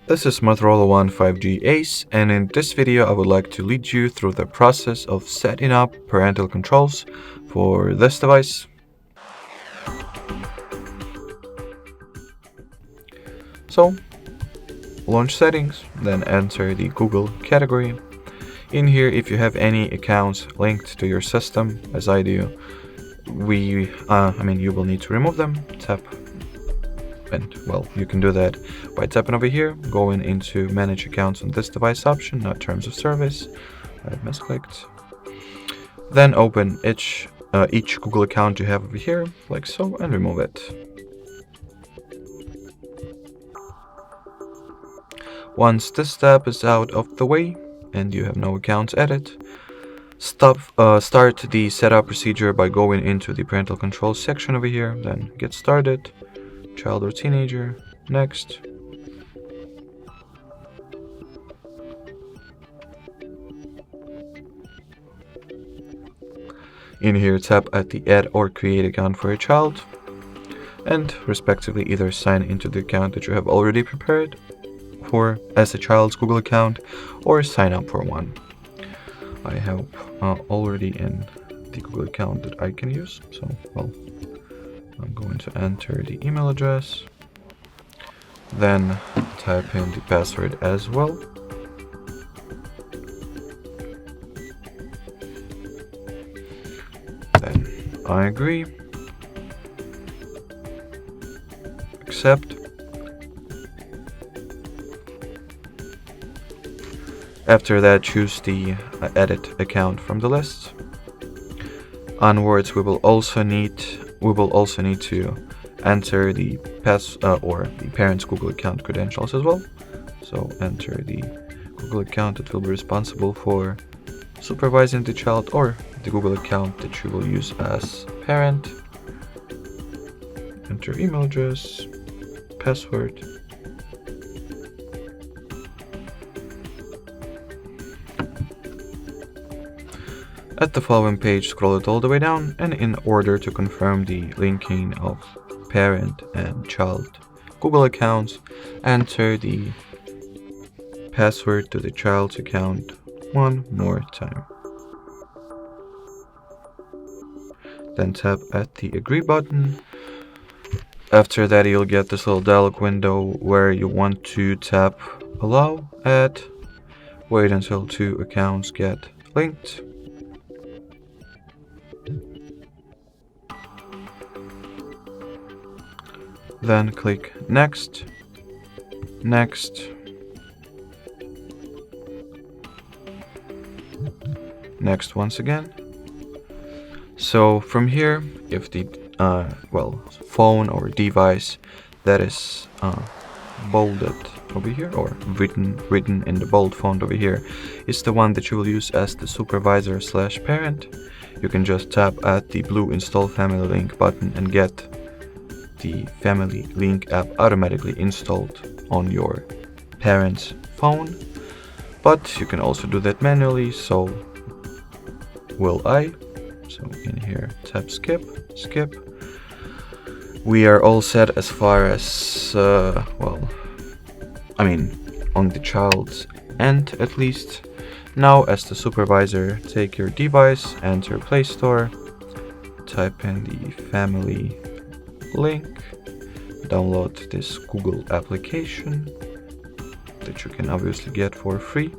This is Motorola One 5G Ace, and in this video I would like to lead you through the process of setting up parental controls for this device. So, launch settings, then enter the Google category. In here, if you have any accounts linked to your system, as I do, you will need to remove them. Tap, and well, you can do that by tapping over here, going into manage accounts on this device option, not terms of service. I misclicked. Then open each Google account you have over here, like so, and remove it. Once this step is out of the way and you have no accounts added, start the setup procedure by going into the parental controls section over here, then get started, child or teenager, next. In here, tap at the add or create account for your child, and respectively either sign into the account that you have already prepared for as a child's Google account, or sign up for one. I have already in the Google account that I can use, so well, I'm going to enter the email address, then type in the password as well. Then I agree, accept. After that, choose the edit account from the list. Onwards, we will also need to enter the parent's Google account credentials as well. So enter the Google account that will be responsible for supervising the child, or the Google account that you will use as parent. Enter email address, password. At the following page, scroll it all the way down, and in order to confirm the linking of parent and child Google accounts, enter the password to the child's account one more time. Then tap at the agree button. After that, you'll get this little dialog window where you want to tap allow, add, wait until 2 accounts get linked. Then click next, next, next once again. So from here, if the phone or device that is bolded over here, or written in the bold font over here, is the one that you will use as the supervisor / parent, you can just tap at the blue install family link button and get the Family Link app automatically installed on your parent's phone. But you can also do that manually, so will I. So in here, tap skip. We are all set as far as, on the child's end at least. Now, as the supervisor, take your device, enter Play Store, type in the Family Link, download this Google application that you can obviously get for free.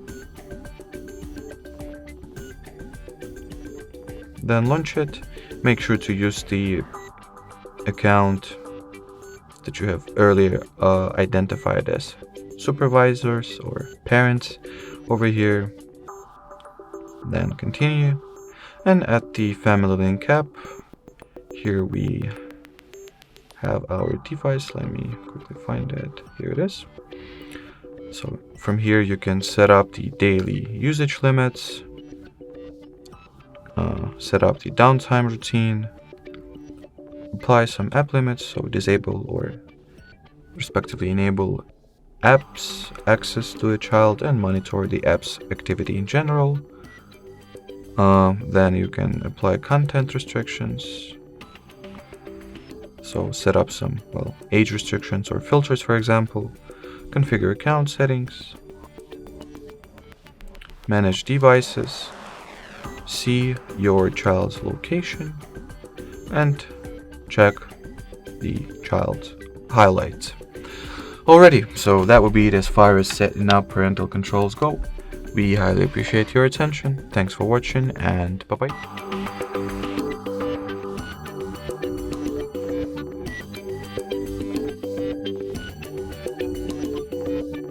Then launch it. Make sure to use the account that you have earlier identified as supervisors or parents over here. Then continue, and at the Family Link app, here we have our device. Let me quickly find it. Here it is. So from here you can set up the daily usage limits, set up the downtime routine, apply some app limits, so disable or respectively enable apps access to a child, and monitor the app's activity in general. Then you can apply content restrictions, so set up some age restrictions or filters, for example, configure account settings, manage devices, see your child's location, and check the child's highlights. Alrighty, so that would be it as far as setting up parental controls go. We highly appreciate your attention. Thanks for watching, and bye bye.